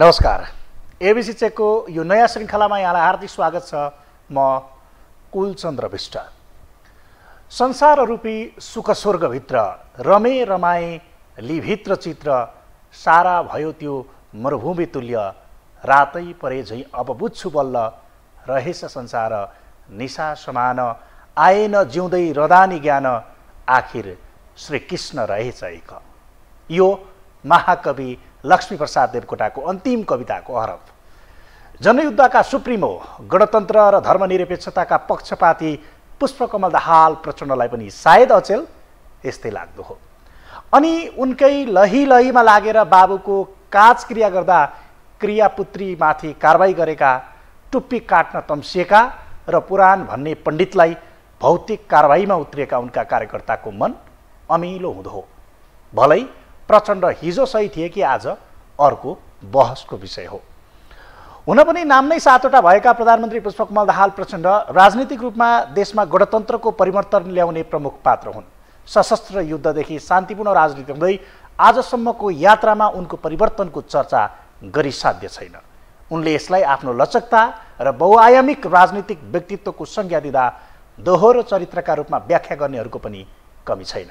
नमस्कार। एबिसी चेकको यो नयाँ श्रृङ्खलामा यहाँलाई हार्दिक स्वागत छ। म कुलचन्द्र विष्ट। संसार रूपी सुख स्वर्गभित्र रमे रमाए लिभित्र चित्र सारा भयो त्यो मरुभूमि तुल्य रातै परे झैँ अब बुझ्छु बल्ल रहेछ संसार निशा समान आएन जिउँदै रदानी ज्ञान आखिर श्रीकृष्ण रहेछ एक। यो महाकवि लक्ष्मीप्रसाद देवकोटाको अन्तिम कविताको हरफ। जनयुद्धका सुप्रिमो गणतन्त्र र धर्मनिरपेक्षताका पक्षपाती पुष्पकमल दाहाल प्रचण्डलाई पनि सायद अचेल यस्तै लाग्दो हो। अनि उनकै लही लहीमा लागेर बाबुको काज क्रिया गर्दा क्रियापुत्रीमाथि कारबाही गरेका टुप्पी काट्न तम्सिएका र पुराण भन्ने पण्डितलाई भौतिक कारबाहीमा उत्रिएका उनका कार्यकर्ताको मन अमिलो हुँदो हो। भलै प्रचण्ड हिजो सही थिए कि आज अर्को बहसको विषय हो। हुन पनि नाम नै सातवटा भएका प्रधानमन्त्री पुष्पकमल दाहाल प्रचण्ड राजनीतिक रूपमा देशमा गणतन्त्रको परिवर्तन ल्याउने प्रमुख पात्र हुन्। सशस्त्र युद्धदेखि शान्तिपूर्ण राजनीति हुँदै आजसम्मको यात्रामा उनको परिवर्तनको चर्चा गरिसाध्य छैन। उनले यसलाई आफ्नो लचकता र बहुआयामिक राजनीतिक व्यक्तित्वको संज्ञा दिँदा दोहोरो चरित्रका रूपमा व्याख्या गर्नेहरूको पनि कमी छैन।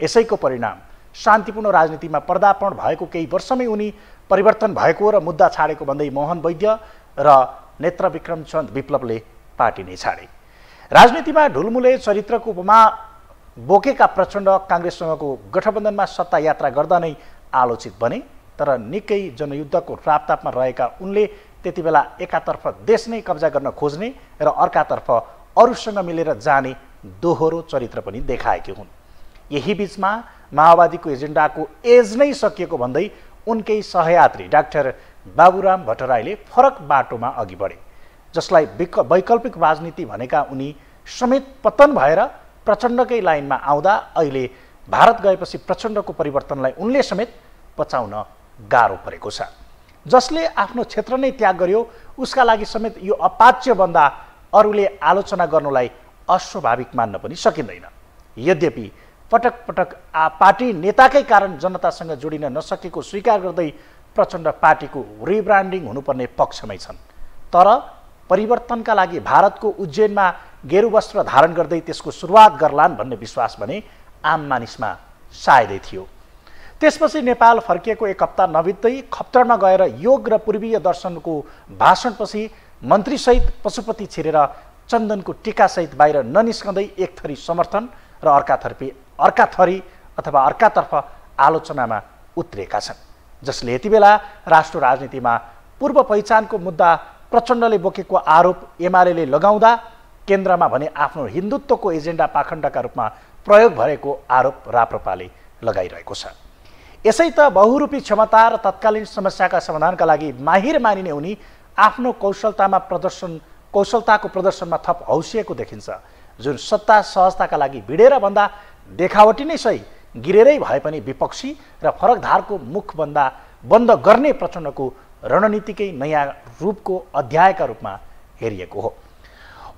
यसैको परिणाम शान्तिपूर्ण राजनीतिमा पदार्पण भएको केही वर्षमै उनी परिवर्तन भएको र मुद्दा छाडेको भन्दै मोहन वैद्य र नेत्रविक्रम चन्द विप्लवले पार्टी नै छाडे। राजनीतिमा ढुलमुले चरित्रको उपमा बोकेका प्रचण्ड काङ्ग्रेससँगको गठबन्धनमा सत्ता यात्रा गर्दा नै आलोचित बने। तर निकै जनयुद्धको रापतापमा रहेका उनले त्यति बेला एकातर्फ देश नै कब्जा गर्न खोज्ने र अर्कातर्फ अरूसँग मिलेर जाने दोहोरो चरित्र पनि देखाएकी हुन्। यही बीचमा माओवादीको एजेन्डाको एज नै सकिएको भन्दै उनकै सहयात्री डाक्टर बाबुराम भट्टराईले फरक बाटोमा अघि बढे, जसलाई वैकल्पिक राजनीति भनेका उनी समेत पतन भएर प्रचण्डकै लाइनमा आउँदा अहिले भारत गएपछि प्रचण्डको परिवर्तनलाई उनले समेत पचाउन गाह्रो परेको छ। जसले आफ्नो क्षेत्र नै त्याग गर्यो उसका लागि समेत यो अपाच्य भन्दा अरूले आलोचना गर्नुलाई अस्वाभाविक मान्न पनि सकिँदैन। यद्यपि पटक पटक पार्टी नेताकै कारण जनतासँग जोडिन नसकेको स्वीकार गर्दै प्रचण्ड पार्टीको रिब्रान्डिङ हुनुपर्ने पक्षमै छन्। तर परिवर्तनका लागि भारतको उज्जैनमा गेरु वस्त्र धारण गर्दै त्यसको सुरुवात गर्लान् भन्ने विश्वास भने आम मानिसमा सायदै थियो। त्यसपछि नेपाल फर्किएको एक हप्ता नबित्दै खप्तडमा गएर योग र पूर्वीय दर्शनको भाषणपछि मन्त्रीसहित पशुपति छिरेर चन्दनको टीकासहित बाहिर ननिस्कँदै एक थरी समर्थन र अर्कातर्फ आलोचनामा उत्रिएका छन्। जसले यति बेला राष्ट्र राजनीतिमा पूर्व पहिचानको मुद्दा प्रचण्डले बोकेको आरोप एमाले लगाउँदा केन्द्रमा भने आफ्नो हिन्दुत्वको एजेन्डा पाखण्डका रूपमा प्रयोग भएको आरोप राप्रपाले लगाइरहेको छ। यसै त बहुरूपी क्षमता र तत्कालीन समस्याका समाधानका लागि माहिर मानिने उनी आफ्नो कौशलताको प्रदर्शनमा थप हौसिएको देखिन्छ। जुन सत्ता सहजताका लागि भिडेर भन्दा देखावटी नै सही गिरेरै भए पनि विपक्षी र फरक धारको मुख बन्द गर्ने प्रचण्डको रणनीतिकै नयाँ रूपको अध्यायका रूपमा हेरिएको हो।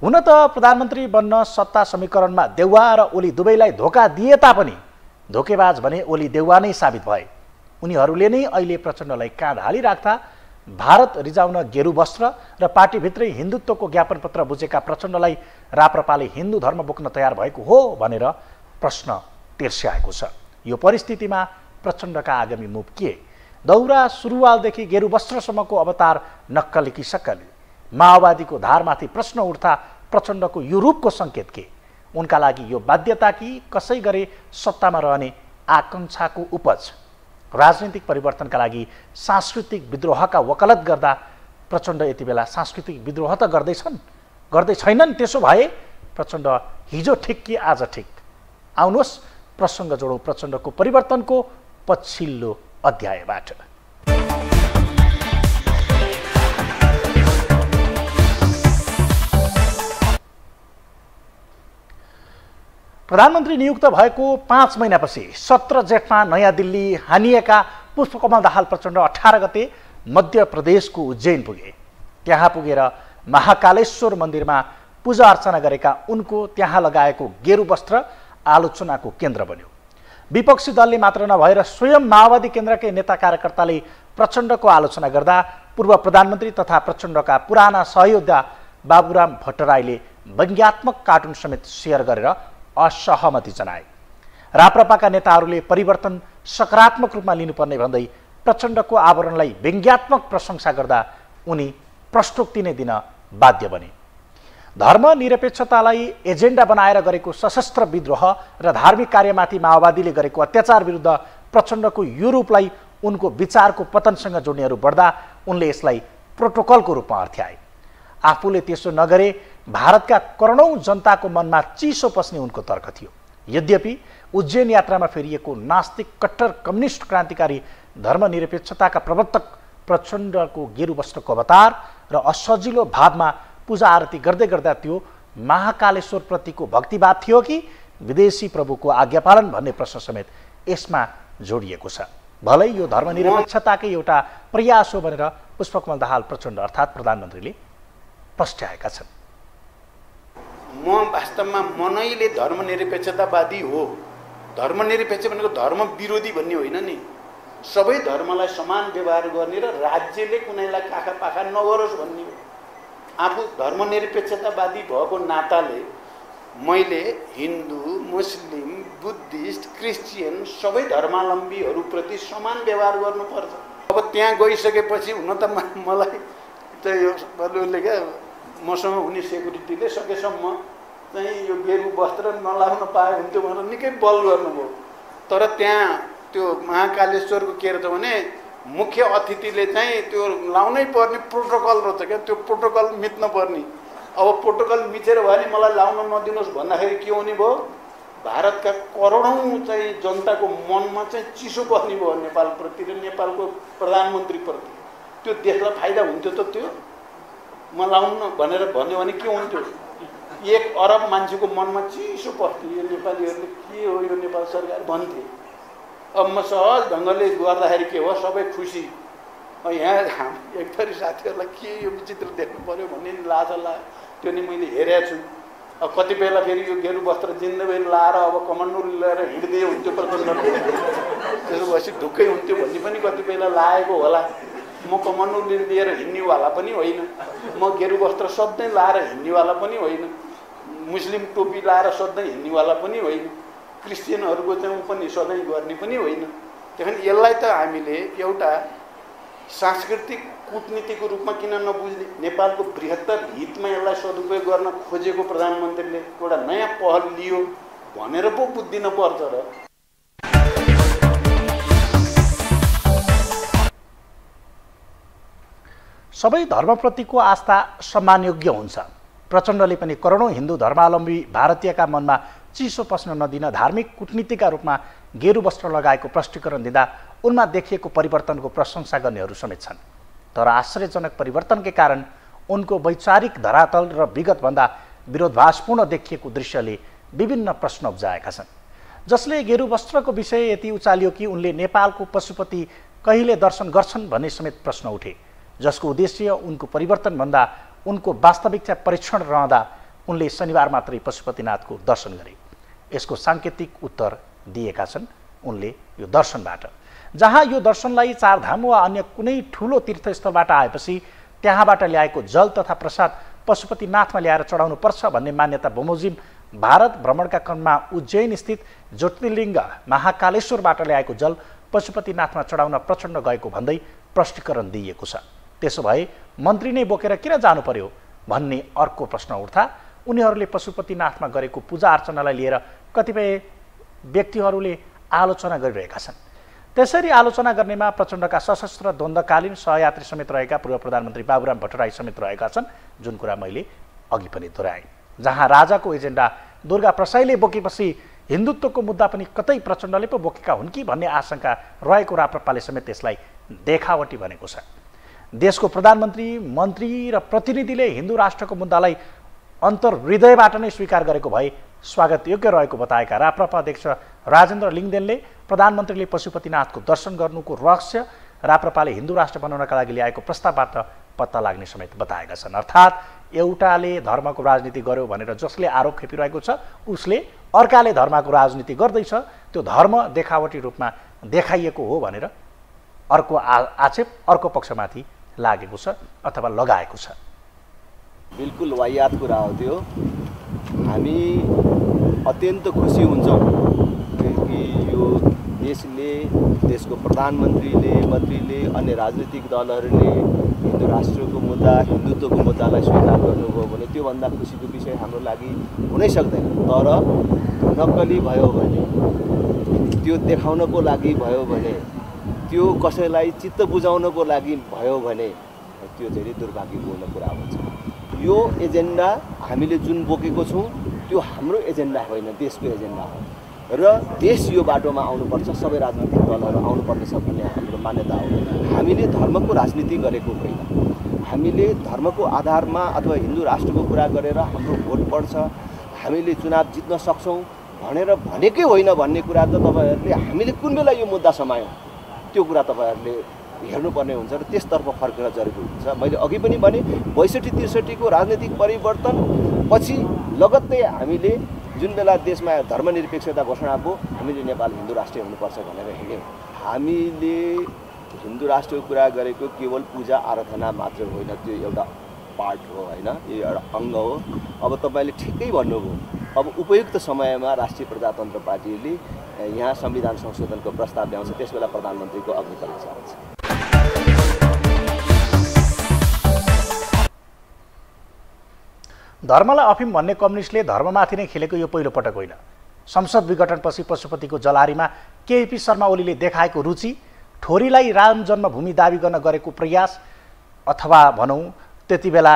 हुन त प्रधानमन्त्री बन्न सत्ता समीकरणमा देउवा र ओली दुवैलाई धोका दिए तापनि धोकेबाज भने ओली देउवा नै साबित भए। उनीहरूले नै अहिले प्रचण्डलाई काँध हालिराख्दा भारत रिजाउन गेरु वस्त्र र पार्टीभित्रै हिन्दुत्वको ज्ञापन पत्र बुझेका प्रचण्डलाई राप्रपाले हिन्दू धर्म बोक्न तयार भएको हो भनेर प्रश्न तिर्स्याएको छ। यो परिस्थितिमा प्रचण्डका आगामी मुभ के? दौरा सुरुवालदेखि गेरु वस्त्रसम्मको अवतार नक्कली कि सक्कली? माओवादीको धारमाथि प्रश्न उठ्दा प्रचण्डको यो रूपको सङ्केत के? उनका लागि यो बाध्यता कि कसै गरे सत्तामा रहने आकाङ्क्षाको उपज? राजनीतिक परिवर्तनका लागि सांस्कृतिक विद्रोहका वकालत गर्दा प्रचण्ड यति बेला सांस्कृतिक विद्रोह त गर्दै छैनन्। त्यसो भए प्रचण्ड हिजो ठिक कि आज ठिक? आउनुहोस् प्रसङ्ग जोडौँ प्रचण्डको परिवर्तनको पछिल्लो अध्यायबाट। प्रधानमन्त्री नियुक्त भएको 5 महिनापछि 17 जेठमा नयाँ दिल्ली हानिएका पुष्पकमल दाहाल प्रचण्ड 18 गते मध्य प्रदेशको उज्जैन पुगे। त्यहाँ पुगेर महाकालेश्वर मन्दिरमा पूजा अर्चना गरेका उनको त्यहाँ लगाएको गेरु वस्त्र आलोचनाको केन्द्र बन्यो। विपक्षी दलले मात्र नभएर स्वयं माओवादी केन्द्रकै नेता कार्यकर्ताले प्रचण्डको आलोचना गर्दा पूर्व प्रधानमन्त्री तथा प्रचण्डका पुराना सहयोद्धा बाबुराम भट्टराईले व्यङ्ग्यात्मक कार्टुन समेत सेयर गरेर असहमति जनाए। राप्रपाका नेताहरूले परिवर्तन सकारात्मक रूपमा लिनुपर्ने भन्दै प्रचण्डको आवरणलाई व्यङ्ग्यात्मक प्रशंसा गर्दा उनी प्रष्टोक्ति नै दिन बाध्य बने। धर्मनिरपेक्षतालाई एजेन्डा बनाएर गरेको सशस्त्र विद्रोह र धार्मिक कार्यमाथि माओवादीले गरेको अत्याचार विरुद्ध प्रचण्डको यो रूपलाई उनको विचारको पतनसँग जोड्नेहरू बढ्दा उनले यसलाई प्रोटोकलको रूपमा अर्थ्याए। आफूले त्यसो नगरे भारतका करोडौँ जनताको मनमा चिसो पस्ने उनको तर्क थियो। यद्यपि उज्जैन यात्रामा फेरिएको नास्तिक कट्टर कम्युनिस्ट क्रान्तिकारी धर्मनिरपेक्षताका प्रवर्तक प्रचण्डको गेरु वस्त्रको अवतार र असजिलो भावमा पूजा आरती गर्दै गर्दा त्यो महाकालेश्वरप्रतिको भक्तिभाव थियो कि विदेशी प्रभुको आज्ञापालन भन्ने प्रश्न समेत यसमा जोडिएको छ। भलै यो धर्मनिरपेक्षताकै एउटा प्रयास हो भनेर पुष्पकमल दाहाल प्रचण्ड अर्थात् प्रधानमन्त्रीले प्रस्ट्याएका छन्। म वास्तवमा मनैले धर्मनिरपेक्षतावादी हो। धर्मनिरपेक्ष भनेको धर्म विरोधी भन्ने होइन नि। सबै धर्मलाई समान व्यवहार गर्ने र राज्यले कुनैलाई काखा पाखा नगरोस् भन्ने हो। आफू धर्मनिरपेक्षतावादी भएको नाताले मैले हिन्दू, मुस्लिम, बुद्धिस्ट, क्रिस्चियन सबै धर्मावलम्बीहरूप्रति समान व्यवहार गर्नुपर्छ। अब त्यहाँ गइसकेपछि हुन त मलाई त यो क्या मसँग हुने सेक्युरिटीले सकेसम्म चाहिँ यो गेरु वस्त्र नलाउन पाए हुन्थ्यो भनेर निकै बल गर्नुभयो। तर त्यहाँ त्यो महाकालेश्वरको के रहेछ भने मुख्य अतिथिले चाहिँ त्यो लाउनै पर्ने प्रोटोकल रहेछ क्या। त्यो प्रोटोकल मिच्न पर्ने। अब प्रोटोकल मिचेर भयो भने मलाई लाउन नदिनुहोस् भन्दाखेरि के हुने भयो, भारतका करोडौँ चाहिँ जनताको मनमा चाहिँ चिसो बस्ने भयो नेपालप्रति र नेपालको प्रधानमन्त्रीप्रति। त्यो देशलाई फाइदा हुन्थ्यो त त्यो म लाउनु भनेर भन्यो भने के हुन्थ्यो, 1 अरब मान्छेको मनमा चिसो पस्थ्यो। यो नेपालीहरूले के हो यो नेपाल सरकार भन्थे। अब म सहज ढङ्गले गर्दाखेरि के हो सबै खुसी। यहाँ एक थरी साथीहरूलाई के यो विचित्र देख्नु पर्यो भन्ने लाज लाग्यो। त्यो नि मैले हेरेको छु। अब कति बेला फेरि यो गेरु वस्त्र जिन्दगी लाएर अब कमान्डो लिएर हिँड्दै हुन्थ्यो प्रचण्ड, त्यसो भएपछि ढुक्कै हुन्थ्यो भन्ने पनि कति बेला लागेको होला। म कमान्डो लिएर हिँड्नेवाला पनि होइन, म गेरु वस्त्र सधैँ लाएर हिँड्नेवाला पनि होइन, मुस्लिम टोपी लाएर सधैँ हिँड्नेवाला पनि होइन, क्रिस्चियनहरूको चाहिँ पनि सधैँ गर्ने पनि होइन। त्यहाँदेखि यसलाई त हामीले एउटा सांस्कृतिक कूटनीतिको रूपमा किन नबुझ्ने। नेपालको बृहत्तर हितमा यसलाई सदुपयोग गर्न खोजेको प्रधानमन्त्रीले एउटा नयाँ पहल लियो भनेर पो बुझ्दिन पर्छ र। सबै धर्मप्रतिको आस्था सम्मानयोग्य हुन्छ। प्रचण्डले पनि करोडौँ हिन्दू धर्मावलम्बी भारतीयका मनमा चिसो पस्न नदिन धार्मिक कूटनीतिका रूपमा गेरु वस्त्र लगाएको प्रष्टीकरण दिँदा उनमा देखिएको परिवर्तनको प्रशंसा गर्नेहरू समेत छन्। तर आश्चर्यजनक परिवर्तनकै कारण उनको वैचारिक धरातल र विगतभन्दा विरोधाभासपूर्ण देखिएको दृश्यले विभिन्न प्रश्न उब्जाएका छन्, जसले गेरु वस्त्रको विषय यति उचालियो कि उनले नेपालको पशुपति कहिले दर्शन गर्छन् भन्ने समेत प्रश्न उठे, जसको उद्देश्य उनको परिवर्तनभन्दा उनको वास्तविकता परीक्षण रहँदा उनले शनिबार मात्रै पशुपतिनाथको दर्शन गरे। यसको साङ्केतिक उत्तर दिएका छन् उनले यो दर्शनबाट, जहाँ यो दर्शनलाई चारधाम वा अन्य कुनै ठुलो तीर्थस्थलबाट आएपछि त्यहाँबाट ल्याएको जल तथा प्रसाद पशुपतिनाथमा ल्याएर चढाउनु पर्छ भन्ने मान्यता बमोजिम भारत भ्रमणका क्रममा उज्जैन स्थित ज्योतिर्लिङ्ग महाकालेश्वरबाट ल्याएको जल पशुपतिनाथमा चढाउन प्रचण्ड गएको भन्दै प्रष्टीकरण दिइएको छ। त्यसो भए मन्त्री नै बोकेर किन जानु पर्यो भन्ने अर्को प्रश्न उठ्दा उनीहरूले पशुपतिनाथमा गरेको पूजा अर्चनालाई लिएर कतिपय व्यक्तिहरूले आलोचना गरिरहेका छन्। त्यसरी आलोचना गर्नेमा प्रचण्डका सशस्त्र द्वन्द्वकालीन सहयात्री समेत रहेका पूर्व प्रधानमन्त्री बाबुराम भट्टराई समेत रहेका छन्, जुन कुरा मैले अघि पनि दोहोऱ्याएँ। जहाँ राजाको एजेन्डा दुर्गा प्रसाईले बोकेपछि हिन्दुत्वको मुद्दा पनि कतै प्रचण्डले पो बोकेका हुन् कि भन्ने आशंका रहेको राप्रपाले समेत त्यसलाई देखावटी भनेको छ। देशको प्रधानमन्त्री, मन्त्री र प्रतिनिधिले हिन्दू राष्ट्रको मुद्दालाई अन्तर्हृदयबाट नै स्वीकार गरेको भए स्वागत योग्य रहेको बताएका राप्रपा अध्यक्ष राजेन्द्र लिङदेनले प्रधानमन्त्रीले पशुपतिनाथको दर्शन गर्नुको रहस्य राप्रपाले हिन्दू राष्ट्र बनाउनका लागि ल्याएको प्रस्तावबाट पत्ता लाग्ने समेत बताएका छन्। अर्थात् एउटाले धर्मको राजनीति गर्यो भनेर जसले आरोप खेपिरहेको छ उसले अर्काले धर्मको राजनीति गर्दैछ, त्यो धर्म देखावटी रूपमा देखाइएको हो भनेर अर्को आक्षेप अर्को पक्षमाथि लागेको छ अथवा लगाएको छ। बिल्कुल वाहियात कुरा हो त्यो। हामी अत्यन्त खुसी हुन्छौँ कि यो देशले, देशको प्रधानमन्त्रीले, मन्त्रीले, अन्य राजनीतिक दलहरूले हिन्दू राष्ट्रको मुद्दा, हिन्दुत्वको मुद्दालाई स्वीकार गर्नुभयो भने त्योभन्दा खुसीको विषय हाम्रो लागि हुनै सक्दैन। तर नक्कली भयो भने, त्यो देखाउनको लागि भयो भने, त्यो कसैलाई चित्त बुझाउनको लागि भयो भने त्यो चाहिँ दुर्भाग्यपूर्ण कुरा हुन्छ। यो एजेन्डा हामीले जुन बोकेको छौँ त्यो हाम्रो एजेन्डा होइन, देशको एजेन्डा हो र देश यो बाटोमा आउनुपर्छ, सबै राजनीतिक दलहरू आउनुपर्नेछ भन्ने हाम्रो मान्यता हो। हामीले धर्मको राजनीति गरेको होइन, हामीले धर्मको आधारमा अथवा हिन्दू राष्ट्रको कुरा गरेर हाम्रो भोट पर्छ, हामीले चुनाव जित्न सक्छौँ भनेर भनेकै होइन भन्ने कुरा त तपाईँहरूले हामीले कुन बेला यो मुद्दा समायौँ त्यो कुरा तपाईँहरूले हेर्नुपर्ने हुन्छ र त्यसतर्फ फर्किन जरुरी हुन्छ। मैले अघि पनि भने 62-63 को राजनीतिक परिवर्तन पछि लगत्तै हामीले जुन बेला देशमा धर्मनिरपेक्षता घोषणा भयो हामीले नेपाल हिन्दू राष्ट्र हुनुपर्छ भनेर हिँड्यौँ। हामीले हिन्दू राष्ट्रको कुरा गरेको केवल पूजा आराधना मात्र होइन, त्यो एउटा पार्ट हो होइन, यो एउटा अङ्ग हो। अब तपाईँले ठिकै भन्नुभयो, अब उपयुक्त समयमा राष्ट्रिय प्रजातन्त्र पार्टीले यहाँ संविधान संशोधनको प्रस्ताव ल्याउँछ, त्यसबेला प्रधानमन्त्रीको अग्नि परीक्षा हुन्छ। धर्मलाई अफिम भन्ने कम्युनिस्टले धर्ममाथि नै खेलेको यो पहिलो पटक होइन। संसद विघटनपछि पशुपतिको जलारीमा केपी शर्मा ओलीले देखाएको रुचि, ठोरीलाई राम जन्मभूमि दाबी गर्न गरेको प्रयास अथवा भनौँ त्यति बेला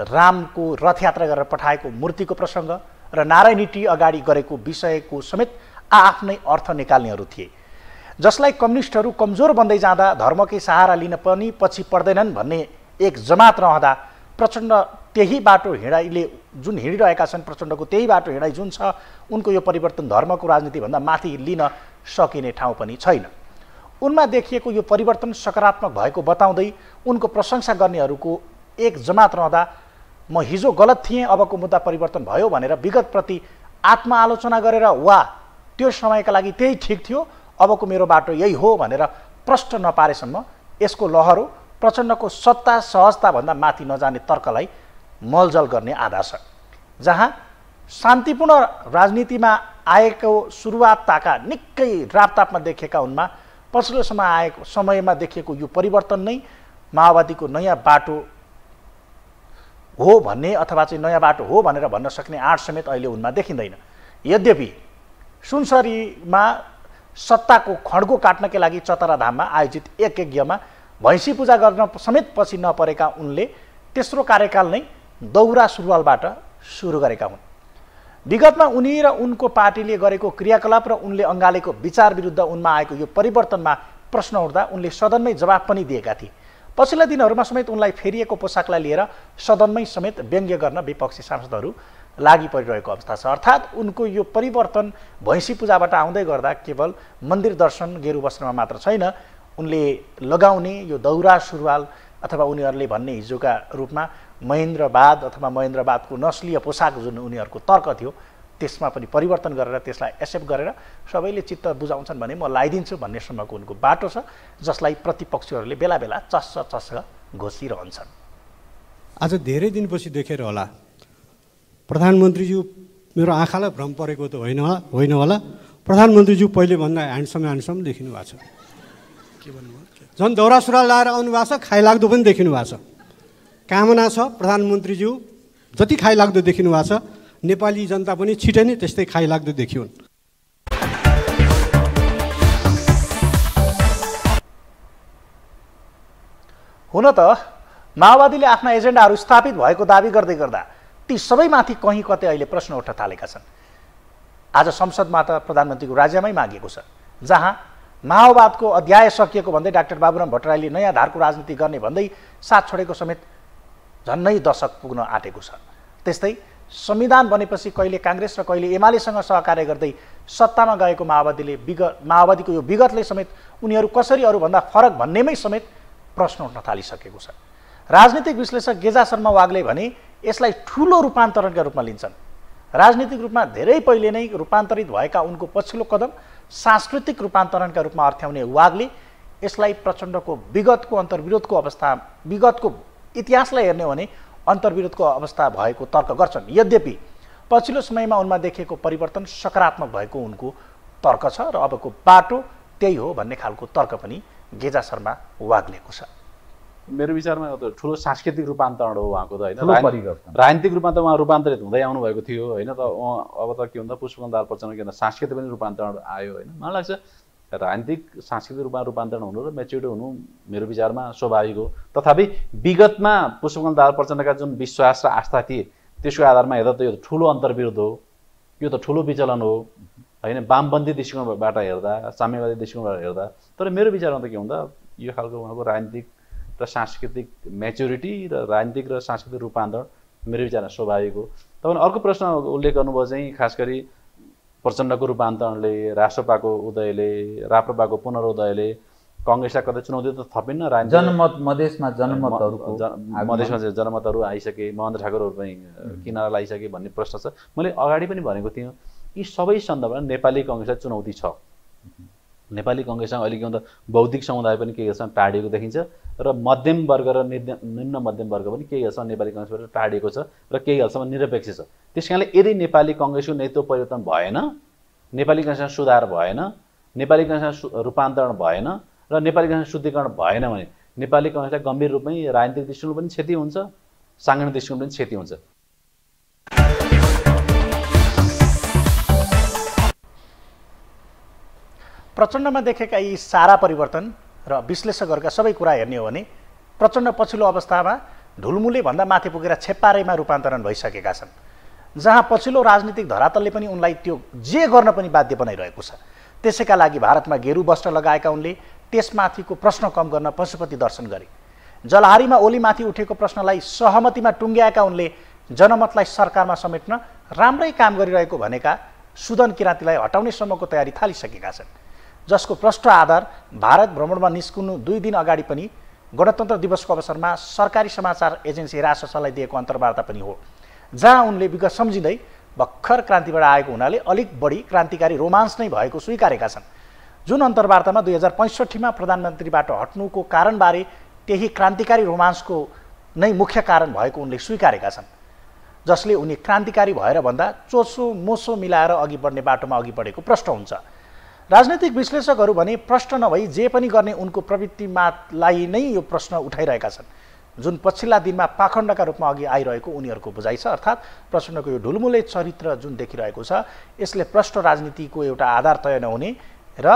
रामको रथयात्रा गरेर पठाएको मूर्तिको प्रसङ्ग र नारायणी टी अगाडि गरेको विषयको समेत आफ्नै अर्थ निकाल्नेहरू थिए, जसलाई कम्युनिस्टहरू कमजोर बन्दै जाँदा धर्मकै सहारा लिन पनि पछि पर्दैनन् भन्ने एक जमात रहँदा प्रचण्ड त्यही बाटो हिँडाइले जुन हिँडिरहेका छन्, प्रचण्डको त्यही बाटो हिँडाइ जुन छ, उनको यो परिवर्तन धर्मको राजनीतिभन्दा माथि लिन सकिने ठाउँ पनि छैन। उनमा देखिएको यो परिवर्तन सकारात्मक भएको बताउँदै उनको प्रशंसा गर्नेहरूको एक जमात रहँदा म हिजो गलत थिएँ, अबको मुद्दा परिवर्तन भयो भनेर विगतप्रति आत्मआलोचना गरेर वा त्यो समयका लागि त्यही ठिक थियो, अबको मेरो बाटो यही हो भनेर प्रश्न नपारेसम्म यसको लहरो प्रचण्डको सत्ता सहजताभन्दा माथि नजाने तर्कलाई मलजल गर्ने आधार छ। जहाँ शान्तिपूर्ण राजनीतिमा आएको सुरुवातका निकै रापतापमा देखिएका उनमा पछिल्लो समयमा देखिएको यो परिवर्तन नै माओवादीको नयाँ बाटो हो भन्ने अथवा चाहिँ नयाँ बाटो हो भनेर भन्न सक्ने आँट समेत अहिले उनमा देखिँदैन। यद्यपि सुनसरीमा सत्ताको खड्गो काट्नकै लागि चतराधाममा आयोजित एक यज्ञमा भैँसी पूजा गर्न समेत पछि नपरेका उनले तेस्रो कार्यकाल नै दौरा सुरुवालबाट सुरु गरेका हुन्। विगतमा उनी र उनको पार्टीले गरेको क्रियाकलाप र उनले अँगालेको विचार विरुद्ध उनमा आएको यो परिवर्तनमा प्रश्न उठ्दा उनले सदनमै जवाफ पनि दिएका थिए। पछिल्ला दिनहरूमा समेत उनलाई फेरिएको पोसाकलाई लिएर सदनमै समेत व्यङ्ग्य गर्न विपक्षी सांसदहरू लागि परिरहेको अवस्था छ। अर्थात् उनको यो परिवर्तन भैँसी पूजाबाट आउँदै गर्दा केवल मन्दिर दर्शन गेरु वस्त्रमा मात्र छैन, उनले लगाउने यो दौरा सुरुवाल अथवा उनीहरूले भन्ने हिजोका रूपमा महेन्द्रवाद अथवा महेन्द्रवादको नस्लीय पोसाक जुन उनीहरूको तर्क थियो त्यसमा पनि परिवर्तन गरेर त्यसलाई एक्सेप्ट गरेर सबैले चित्त बुझाउँछन् भने म लगाइदिन्छु भन्नेसम्मको उनको बाटो छ, जसलाई प्रतिपक्षीहरूले बेला बेला चस्स घोषिरहन्छन्। आज धेरै दिनपछि देखेर होला प्रधानमन्त्रीज्यू, मेरो आँखालाई भ्रम परेको त होइन होला, प्रधानमन्त्रीज्यू पहिले भन्दा ह्यान्डसम देखिनु भएको छ। के भन्नुभयो? झन् दौरा सुरुवाल लाएर आउनु भएको छ, खाइलाग्दो पनि देखिनु भएको छ। कामना छ प्रधानमन्त्रीज्यू जति खाइलाग्दो देखिनु भएको छ, नेपाली जनता पनि छिटै नै त्यस्तै खाइलाग्दो देखिउन्। हुन त माओवादीले आफ्ना एजेन्डाहरू स्थापित भएको दावी गर्दै गर्दा ती सबैमाथि कहीँ कतै अहिले प्रश्न उठ्न थालेका छन्। आज संसदमा त प्रधानमन्त्रीको राज्यमै मागिएको छ, जहाँ माओवादको अध्याय सकिएको भन्दै डाक्टर बाबुराम भट्टराईले नयाँ धारको राजनीति गर्ने भन्दै साथ छोडेको समेत झन्नै दशक पुग्न आँटेको छ। त्यस्तै संविधान बनेपछि कहिले काङ्ग्रेस र कहिले एमालेसँग सहकार्य गर्दै सत्तामा गएको माओवादीको यो विगतले समेत उनीहरू कसरी अरूभन्दा फरक भन्नेमै समेत प्रश्न उठ्न थालिसकेको छ। राजनीतिक विश्लेषक गेजा शर्मा वाग्ले भने यसलाई ठुलो रूपान्तरणका रूपमा लिन्छन्। राजनीतिक रूपमा धेरै पहिले नै रूपान्तरित भएका उनको पछिल्लो कदम सांस्कृतिक रूपान्तरणका रूपमा अर्थ्याउने वाग्ले यसलाई प्रचण्डको विगतको इतिहासलाई हेर्ने हो भने अन्तर्विरोधको अवस्था भएको तर्क गर्छन्। यद्यपि पछिल्लो समयमा उनमा देखिएको परिवर्तन सकारात्मक भएको उनको तर्क छ र अबको बाटो त्यही हो भन्ने खालको तर्क पनि गेजा शर्मा वाग्लेको छ। मेरो विचारमा ठुलो सांस्कृतिक रूपान्तरण हो उहाँको त होइन। राजनीतिक रूपमा त उहाँ रूपान्तरित हुँदै आउनुभएको थियो होइन। त अब त के भन्दा पुष्पकमल दाहाल प्रचण्ड के भन्दा सांस्कृतिक पनि रूपान्तरण आयो होइन। मलाई लाग्छ राजनीतिक सांस्कृतिक रूपमा रूपान्तरण हुनु र मेच्युरिटी हुनु मेरो विचारमा स्वाभाविक हो। तथापि विगतमा पुष्पकमल दाहाल प्रचण्डका जुन विश्वास र आस्था थिए त्यसको आधारमा हेर्दा त यो ठुलो अन्तर्विरोध हो, यो त ठुलो विचलन हो होइन। वामपन्थी दृष्टिकोणबाट हेर्दा, साम्यवादी दृष्टिकोणबाट हेर्दा। तर मेरो विचारमा त के भन्दा यो खालको उहाँको राजनीतिक र सांस्कृतिक मेच्युरिटी र राजनीतिक र सांस्कृतिक रूपान्तरण मेरो विचारमा स्वाभाविक हो। तपाईँले अर्को प्रश्न उल्लेख गर्नुभयो चाहिँ खास गरी प्रचण्डको रूपान्तरणले, राष्ट्रपाको उदयले, राप्रपाको पुनरुदयले कङ्ग्रेसलाई कतै चुनौती त थपिन्न। मधेसमा जनमतहरू आइसके, महेन्द्र ठाकुरहरू पनि किनारा लागिसके भन्ने प्रश्न छ। मैले अगाडि पनि भनेको थिएँ यी सबै सन्दर्भमा नेपाली कङ्ग्रेसलाई चुनौती छ। नेपाली कङ्ग्रेससँग अहिले के भन्दा बौद्धिक समुदाय पनि केही हदसम्म टाढिएको देखिन्छ र मध्यम वर्ग र निम्न मध्यम वर्ग पनि केही हदसम्म नेपाली कङ्ग्रेसबाट टाढिएको छ र केही हदसम्म निरपेक्ष छ। त्यस कारणले यदि नेपाली कङ्ग्रेसको नेतृत्व परिवर्तन भएन, नेपाली कङ्ग्रेसमा सुधार भएन, नेपाली कङ्ग्रेसमा रूपान्तरण भएन र नेपाली कङ्ग्रेस शुद्धिकरण भएन भने नेपाली कङ्ग्रेसलाई गम्भीर रूपमै राजनीतिक दृष्टिकोण पनि क्षति हुन्छ, साङ्गठनिक दृष्टिकोण पनि क्षति हुन्छ। प्रचण्डमा देखेका यी सारा परिवर्तन र विश्लेषकहरूका सबै कुरा हेर्ने हो भने प्रचण्ड पछिल्लो अवस्थामा ढुलमुले भन्दा माथि पुगेर छेपारेमा रूपान्तरण भइसकेका छन्, जहाँ पछिल्लो राजनीतिक धरातलले पनि उनलाई त्यो जे गर्न पनि बाध्य बनाइरहेको छ। त्यसैका लागि भारतमा गेरु वस्त्र लगाएका उनले त्यसमाथिको प्रश्न कम गर्न पशुपति दर्शन गरे। जलहारीमा ओलीमाथि उठेको प्रश्नलाई सहमतिमा टुङ्ग्याएका उनले जनमतलाई सरकारमा समेट्न राम्रै काम गरिरहेको भनेका सुदन किराँतीलाई हटाउने सम्मको तयारी थालिसकेका छन्, जसको प्रष्ट आधार भारत भ्रमणमा निस्कनु 2 दिन अगाडि पनि गणतन्त्र दिवसको अवसरमा सरकारी समाचार एजेन्सी राष्ट्रसभालाई दिएको अन्तर्वार्ता पनि हो, जहाँ उनले विगत सम्झिँदै भर्खर क्रान्तिबाट आएको हुनाले अलिक बढी क्रान्तिकारी रोमान्स नै भएको स्वीकारेका छन्। जुन अन्तर्वार्तामा 2065मा प्रधानमन्त्रीबाट हट्नुको कारणबारे त्यही क्रान्तिकारी रोमान्सको नै मुख्य कारण भएको उनले स्वीकारेका छन्, जसले उनी क्रान्तिकारी भएर भन्दा चोसो मोसो मिलाएर अघि बढ्ने बाटोमा अघि बढेको प्रष्ट हुन्छ। राजनीतिक विश्लेषकहरू भने प्रश्न नभई जे पनि गर्ने उनको प्रवृत्तिमालाई नै यो प्रश्न उठाइरहेका छन्, जुन पछिल्ला दिनमा पाखण्डका रूपमा अघि आइरहेको उनीहरूको बुझाइ छ। अर्थात् प्रचण्डको यो ढुलमुले चरित्र जुन देखिरहेको छ यसले प्रष्ट राजनीतिको एउटा आधार तय नहुने र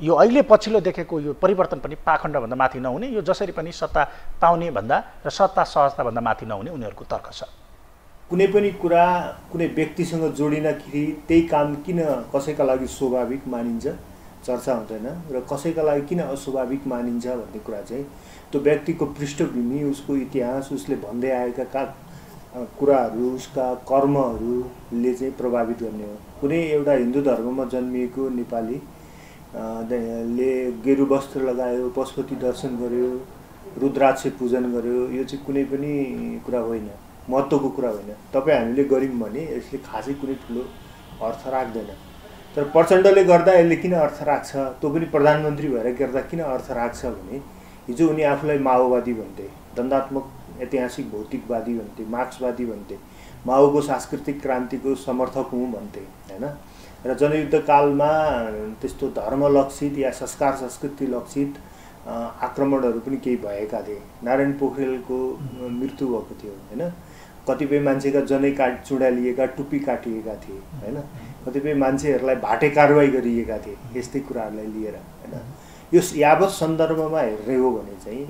यो अहिले पछिल्लो देखेको यो परिवर्तन पनि पाखण्डभन्दा माथि नहुने, यो जसरी पनि सत्ता पाउने भन्दा र सत्ता सहजताभन्दा माथि नहुने उनीहरूको तर्क छ। कुनै पनि कुरा कुनै व्यक्तिसँग जोडिँदाखेरि त्यही काम किन कसैका लागि स्वाभाविक मानिन्छ चर्चा हुँदैन र कसैका लागि किन अस्वाभाविक मानिन्छ भन्ने कुरा चाहिँ त्यो व्यक्तिको पृष्ठभूमि, उसको इतिहास, उसले भन्दै आएका कुराहरू, उसका कर्महरूले चाहिँ प्रभावित गर्ने हो। कुनै एउटा हिन्दू धर्ममा जन्मिएको नेपाली ले गेरु वस्त्र लगायो, पशुपति दर्शन गर्यो, रुद्राक्ष पूजन गर्यो, यो चाहिँ कुनै पनि कुरा होइन, महत्त्वको कुरा होइन। तपाईँ हामीले गऱ्यौँ भने यसले खासै कुनै ठुलो अर्थ राख्दैन। तर प्रचण्डले गर्दा यसले किन अर्थ राख्छ, त्यो पनि प्रधानमन्त्री भएर गर्दा किन अर्थ राख्छ भने हिजो उनी आफूलाई माओवादी भन्थे, दण्डात्मक ऐतिहासिक भौतिकवादी भन्थे, मार्क्सवादी भन्थे, माओको सांस्कृतिक क्रान्तिको समर्थक हुँ भन्थे होइन। र जनयुद्धकालमा त्यस्तो धर्मलक्षित या संस्कार संस्कृति लक्षित आक्रमणहरू पनि केही भएका थिए। नारायण पोखरेलको मृत्यु भएको थियो होइन। कतिपय मान्छेका जनै चुडालिएका, टुप्पी काटिएका थिए होइन। कतिपय मान्छेहरूलाई भाटे कारवाही गरिएका थिए यस्तै कुराहरूलाई लिएर होइन। यो यावत सन्दर्भमा हेर्ने हो भने चाहिँ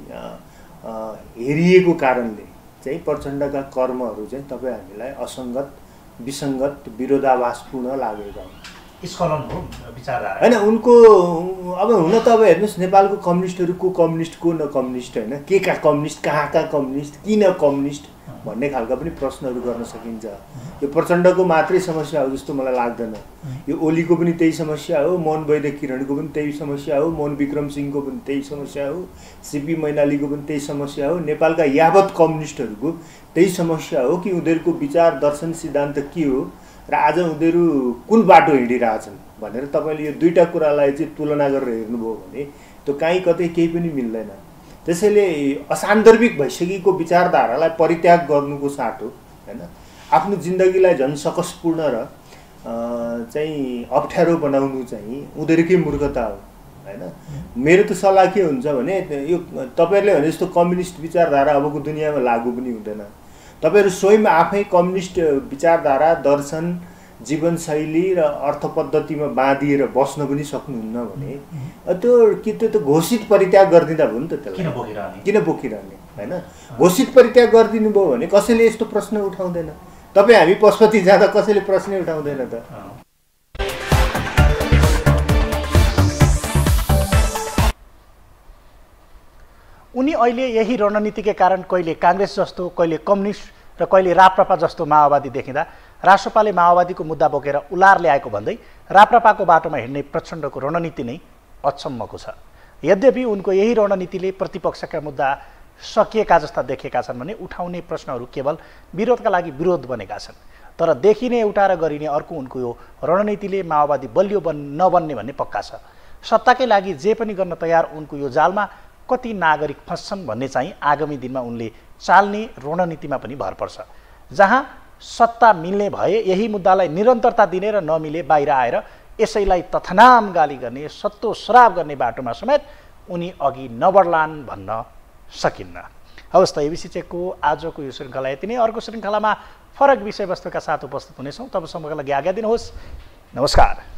हेरिएको कारणले चाहिँ प्रचण्डका कर्महरू चाहिँ तपाईँ हामीलाई असङ्गत, विसङ्गत, विरोधाभासपूर्ण लागेका हुन्। होइन उनको अब हुन त अब हेर्नुहोस् नेपालको कम्युनिस्टहरू को कम्युनिस्ट को न कम्युनिस्ट होइन, के का कम्युनिस्ट, कहाँका कम्युनिस्ट, किन कम्युनिस्ट भन्ने खालका पनि प्रश्नहरू गर्न सकिन्छ। यो प्रचण्डको मात्रै समस्या हो जस्तो मलाई लाग्दैन। यो ओलीको पनि त्यही समस्या हो, मोहन वैद्य किरणको पनि त्यही समस्या हो, मोहन विक्रम सिंहको पनि त्यही समस्या हो, सीपी मैनालीको पनि त्यही समस्या हो, नेपालका यावत कम्युनिस्टहरूको त्यही समस्या हो कि उनीहरूको विचार दर्शन सिद्धान्त के हो र आज उनीहरू कुन बाटो हिँडिरहेछन् भनेर तपाईँले यो दुईवटा कुरालाई चाहिँ तुलना गरेर हेर्नुभयो भने त्यो काहीँ कतै केही पनि मिल्दैन। त्यसैले असान्दर्भिक भइसकेको विचारधारालाई परित्याग गर्नुको साटो हैन आफ्नो जिन्दगीलाई झन् सकसपूर्ण र चाहिँ अप्ठ्यारो बनाउनु चाहिँ उनीहरूकै मूर्खता हो हैन। मेरो त सल्लाह के हुन्छ भने यो तपाईँहरूले भने जस्तो कम्युनिस्ट विचारधारा अबको दुनियाँमा लागू पनि हुँदैन। तपाईँहरू स्वयं आफै कम्युनिस्ट विचारधारा दर्शन जीवनशैली र अर्थ पद्धतिमा बाँधिएर बस्न पनि सक्नुहुन्न भने त्यो त घोषित परित्याग गरिदिँदा भयो नि त। त्यसलाई किन बोकिरहने हैन? घोषित परित्याग गरिदिनु भयो भने कसैले यस्तो प्रश्न उठाउँदैन। तपाईँ हामी पशुपति जाँदा कसैले प्रश्नै उठाउँदैन त। उनी अहिले यही रणनीतिकै कारण कहिले काङ्ग्रेस जस्तो, कहिले कम्युनिस्ट र कहिले राप्रपा जस्तो माओवादी देखिँदा राष्ट्रपाले माओवादीको मुद्दा बोकेर उलार ल्याएको भन्दै राप्रपाको बाटोमा हिँड्ने प्रचण्डको रणनीति नै अचम्मको छ। यद्यपि उनको यही रणनीतिले प्रतिपक्षका मुद्दा सकिएका जस्ता देखेका छन् भने उठाउने प्रश्नहरू केवल विरोधका लागि विरोध बनेका छन्। तर देखिने एउटा र गरिने अर्को उनको यो रणनीतिले माओवादी बलियो नबन्ने भन्ने पक्का छ। सत्ताकै लागि जे पनि गर्न तयार उनको यो जालमा कति नागरिक फस्छन् भन्ने चाहिँ आगामी दिनमा उनले चाल्ने रणनीतिमा पनि भर पर्छ। जहाँ सत्ता मिल्ने भए यही मुद्दालाई निरन्तरता दिने र नमिले बाहिर आएर यसैलाई तथनाम गाली गर्ने, सत्तो श्राप गर्ने बाटोमा समेत उनी अघि नबढ्लान् भन्न सकिन्न। हवस् त, एबिसी चेकको आजको यो श्रृङ्खला यति नै। अर्को श्रृङ्खलामा फरक विषयवस्तुका साथ उपस्थित हुनेछौँ। तबसम्मका लागि आज्ञा दिनुहोस्। नमस्कार।